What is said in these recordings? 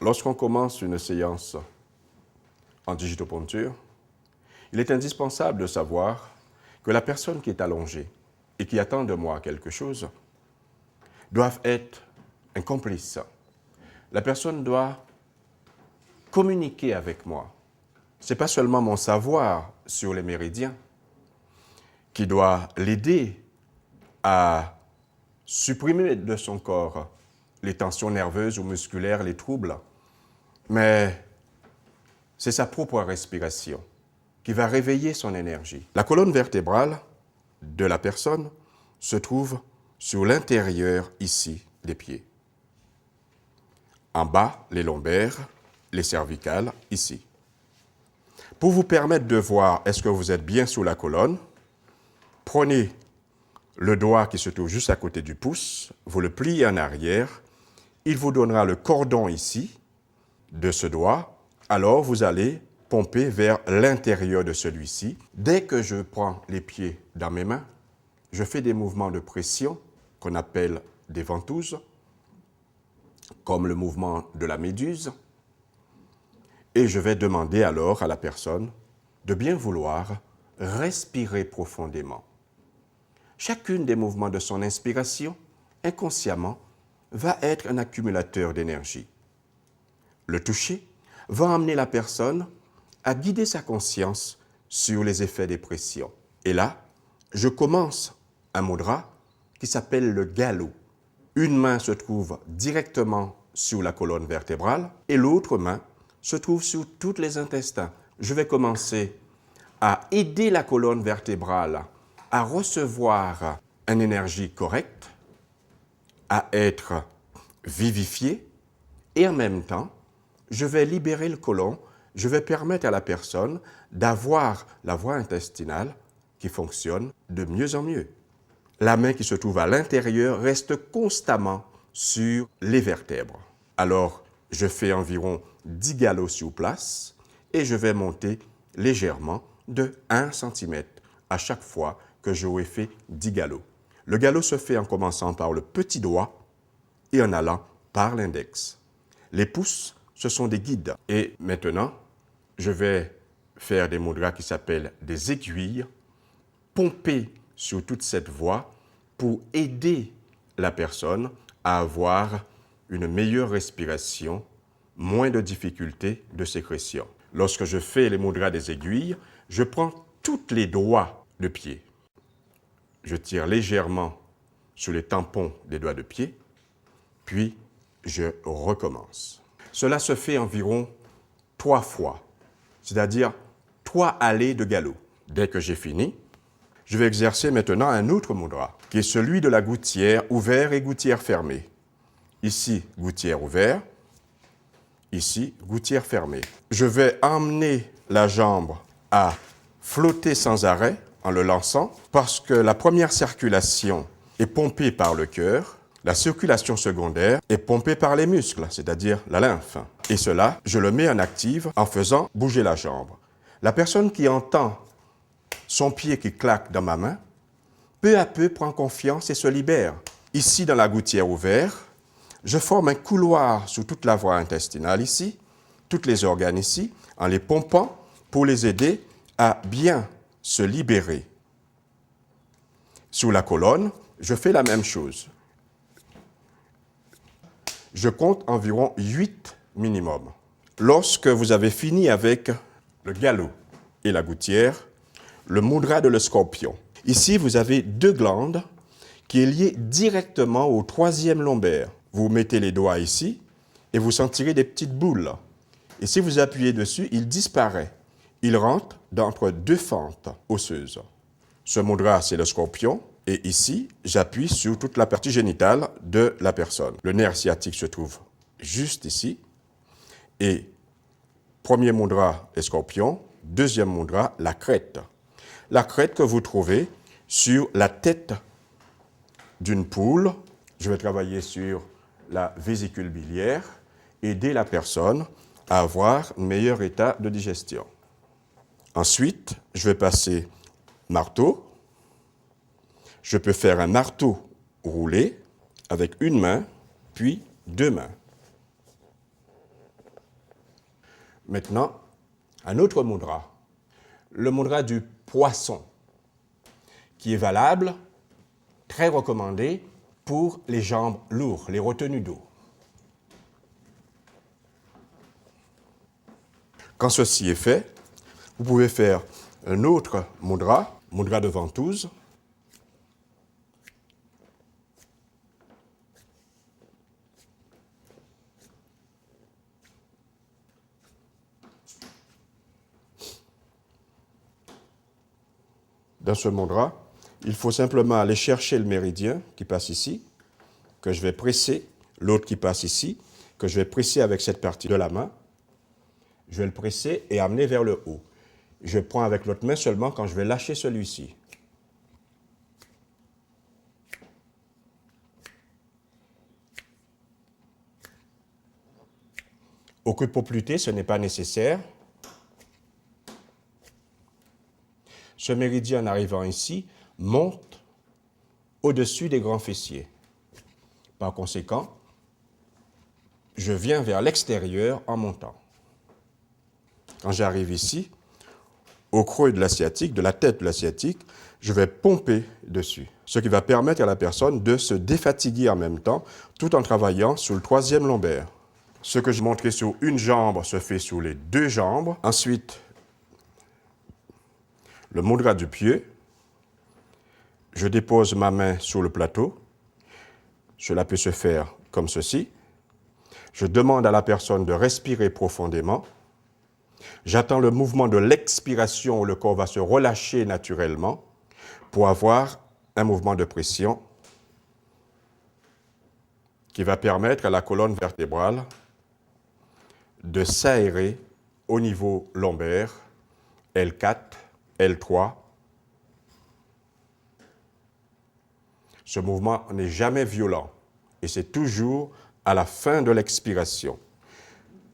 Lorsqu'on commence une séance en digitoponture, il est indispensable de savoir que la personne qui est allongée et qui attend de moi quelque chose doit être un complice. La personne doit communiquer avec moi. Ce n'est pas seulement mon savoir sur les méridiens qui doit l'aider à supprimer de son corps les tensions nerveuses ou musculaires, les troubles, mais c'est sa propre respiration qui va réveiller son énergie. La colonne vertébrale de la personne se trouve sur l'intérieur ici des pieds. En bas, les lombaires, les cervicales, ici. Pour vous permettre de voir est-ce que vous êtes bien sous la colonne, prenez le doigt qui se trouve juste à côté du pouce, vous le pliez en arrière, il vous donnera le cordon ici de ce doigt, alors vous allez pomper vers l'intérieur de celui-ci. Dès que je prends les pieds dans mes mains, je fais des mouvements de pression qu'on appelle des ventouses, comme le mouvement de la méduse, et je vais demander alors à la personne de bien vouloir respirer profondément. Chacune des mouvements de son inspiration, inconsciemment, va être un accumulateur d'énergie. Le toucher va emmener la personne à guider sa conscience sur les effets des pressions. Et là, je commence un mudra qui s'appelle le galop. Une main se trouve directement sur la colonne vertébrale et l'autre main se trouve sur tous les intestins. Je vais commencer à aider la colonne vertébrale à recevoir une énergie correcte, à être vivifiée, et en même temps, je vais libérer le côlon, je vais permettre à la personne d'avoir la voie intestinale qui fonctionne de mieux en mieux. La main qui se trouve à l'intérieur reste constamment sur les vertèbres. Alors, je fais environ 10 galops sur place et je vais monter légèrement de 1 cm à chaque fois que j'aurai fait 10 galops. Le galop se fait en commençant par le petit doigt et en allant par l'index. Les pouces, ce sont des guides. Et maintenant, je vais faire des mudras qui s'appellent des aiguilles, pomper sur toute cette voie pour aider la personne à avoir une meilleure respiration, moins de difficultés de sécrétion. Lorsque je fais les mudras des aiguilles, je prends tous les doigts de pied. Je tire légèrement sur les tampons des doigts de pied, puis je recommence. Cela se fait environ 3 fois, c'est-à-dire 3 allées de galop. Dès que j'ai fini, je vais exercer maintenant un autre mudra, qui est celui de la gouttière ouverte et gouttière fermée. Ici, gouttière ouverte, ici, gouttière fermée. Je vais emmener la jambe à flotter sans arrêt en le lançant, parce que la première circulation est pompée par le cœur, la circulation secondaire est pompée par les muscles, c'est-à-dire la lymphe. Et cela, je le mets en active en faisant bouger la jambe. La personne qui entend son pied qui claque dans ma main, peu à peu prend confiance et se libère. Ici, dans la gouttière ouverte, je forme un couloir sur toute la voie intestinale ici, tous les organes ici, en les pompant pour les aider à bien se libérer. Sous la colonne, je fais la même chose. Je compte environ 8 minimum. Lorsque vous avez fini avec le galop et la gouttière, le mudra de le scorpion. Ici, vous avez 2 glandes qui est liée directement au 3e lombaire. Vous mettez les doigts ici et vous sentirez des petites boules. Et si vous appuyez dessus, il disparaît. Il rentre entre 2 fentes osseuses. Ce mudra, c'est le scorpion. Et ici, j'appuie sur toute la partie génitale de la personne. Le nerf sciatique se trouve juste ici. Et premier mudra est scorpion. Deuxième mudra, la crête. La crête que vous trouvez sur la tête d'une poule. Je vais travailler sur la vésicule biliaire, aider la personne à avoir un meilleur état de digestion. Ensuite, je vais passer marteau. Je peux faire un marteau roulé avec une main, puis 2 mains. Maintenant, un autre mudra, le mudra du poisson, qui est valable, très recommandé pour les jambes lourdes, les retenues d'eau. Quand ceci est fait, vous pouvez faire un autre mudra, mudra de ventouse. Dans ce mudra, il faut simplement aller chercher le méridien qui passe ici, que je vais presser, l'autre qui passe ici, que je vais presser avec cette partie de la main. Je vais le presser et amener vers le haut. Je prends avec l'autre main seulement quand je vais lâcher celui-ci. Au coup de pauplité, ce n'est pas nécessaire. Ce méridien en arrivant ici monte au-dessus des grands fessiers. Par conséquent, je viens vers l'extérieur en montant. Quand j'arrive ici, au creux de l'asiatique, de la tête de l'asiatique, je vais pomper dessus, ce qui va permettre à la personne de se défatiguer en même temps, tout en travaillant sur le troisième lombaire. Ce que je montrais sur une jambe se fait sur les deux jambes. Ensuite, le mudra du pied. Je dépose ma main sur le plateau. Cela peut se faire comme ceci. Je demande à la personne de respirer profondément. J'attends le mouvement de l'expiration où le corps va se relâcher naturellement pour avoir un mouvement de pression qui va permettre à la colonne vertébrale de s'aérer au niveau lombaire, L4, L3. Ce mouvement n'est jamais violent et c'est toujours à la fin de l'expiration.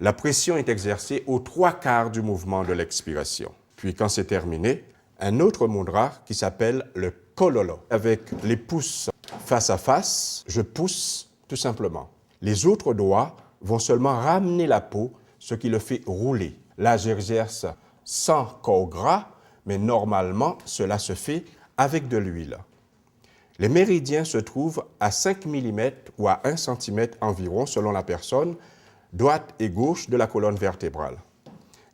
La pression est exercée aux 3/4 du mouvement de l'expiration. Puis quand c'est terminé, un autre mudra qui s'appelle le kololo. Avec les pouces face à face, je pousse tout simplement. Les autres doigts vont seulement ramener la peau, ce qui le fait rouler. Là, j'exerce sans corps gras, mais normalement, cela se fait avec de l'huile. Les méridiens se trouvent à 5 mm ou à 1 cm environ, selon la personne, droite et gauche de la colonne vertébrale.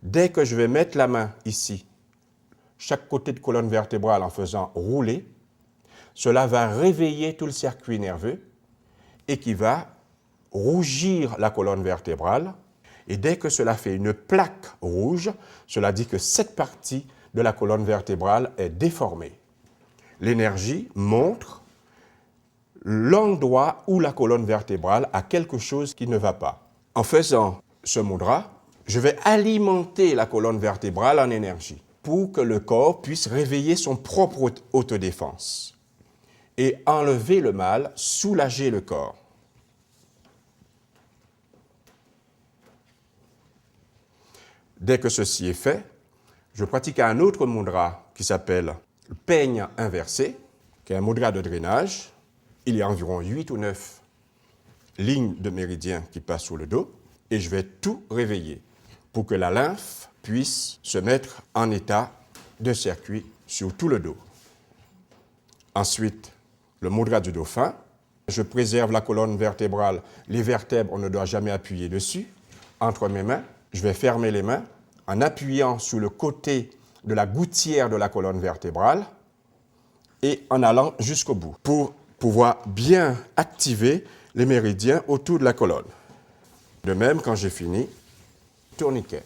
Dès que je vais mettre la main ici, chaque côté de colonne vertébrale en faisant rouler, cela va réveiller tout le circuit nerveux et qui va rougir la colonne vertébrale. Et dès que cela fait une plaque rouge, cela dit que cette partie de la colonne vertébrale est déformée. L'énergie montre l'endroit où la colonne vertébrale a quelque chose qui ne va pas. En faisant ce mudra, je vais alimenter la colonne vertébrale en énergie pour que le corps puisse réveiller son propre autodéfense et enlever le mal, soulager le corps. Dès que ceci est fait, je pratique un autre mudra qui s'appelle le peigne inversé, qui est un mudra de drainage. Il y a environ 8 ou 9 lignes de méridiens qui passent sous le dos et je vais tout réveiller pour que la lymphe puisse se mettre en état de circuit sur tout le dos. Ensuite, le mudra du dauphin. Je préserve la colonne vertébrale. Les vertèbres, on ne doit jamais appuyer dessus. Entre mes mains, je vais fermer les mains en appuyant sur le côté de la gouttière de la colonne vertébrale et en allant jusqu'au bout pour pouvoir bien activer les méridiens autour de la colonne. De même, quand j'ai fini, tourniquet.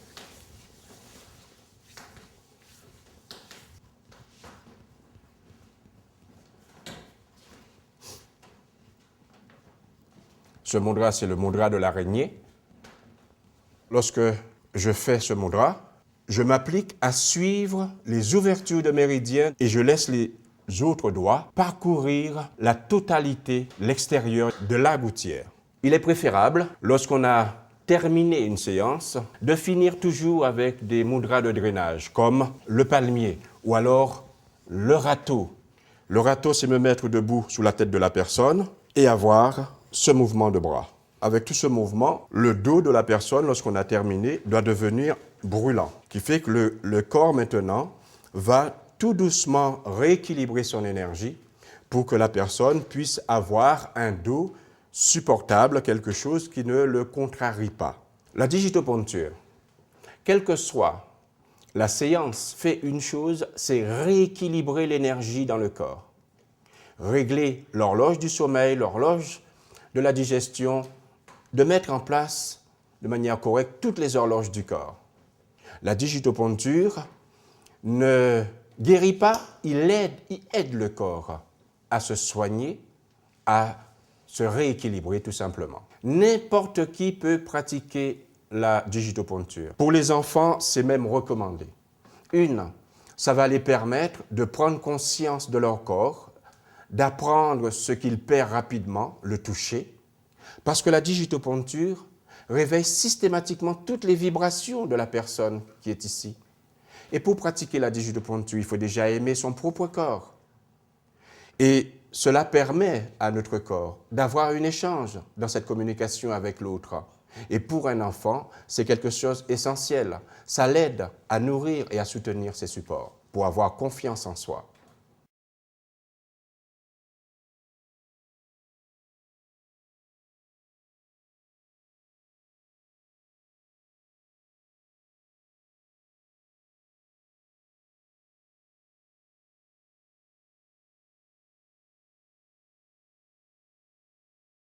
Ce mudra, c'est le mudra de l'araignée. Lorsque je fais ce mudra, je m'applique à suivre les ouvertures de méridiens et je laisse les autres doigts parcourir la totalité, l'extérieur de la gouttière. Il est préférable, lorsqu'on a terminé une séance, de finir toujours avec des mudras de drainage, comme le palmier ou alors le râteau. Le râteau, c'est me mettre debout sous la tête de la personne et avoir ce mouvement de bras. avec tout ce mouvement, le dos de la personne, lorsqu'on a terminé, doit devenir brûlant, qui fait que le corps maintenant va tout doucement rééquilibrer son énergie pour que la personne puisse avoir un dos supportable, quelque chose qui ne le contrarie pas. La digitoponcture, quelle que soit la séance, fait une chose, c'est rééquilibrer l'énergie dans le corps. Régler l'horloge du sommeil, l'horloge de la digestion, de mettre en place de manière correcte toutes les horloges du corps. La digitoponcture ne guérit pas, il aide le corps à se soigner, à se rééquilibrer tout simplement. N'importe qui peut pratiquer la digitoponcture. Pour les enfants, c'est même recommandé. Ça va les permettre de prendre conscience de leur corps, d'apprendre ce qu'ils perdent rapidement, le toucher, parce que la digitoponcture réveille systématiquement toutes les vibrations de la personne qui est ici. Et pour pratiquer la digitoponcture, il faut déjà aimer son propre corps. Et cela permet à notre corps d'avoir un échange dans cette communication avec l'autre. Et pour un enfant, c'est quelque chose d'essentiel. Ça l'aide à nourrir et à soutenir ses supports pour avoir confiance en soi.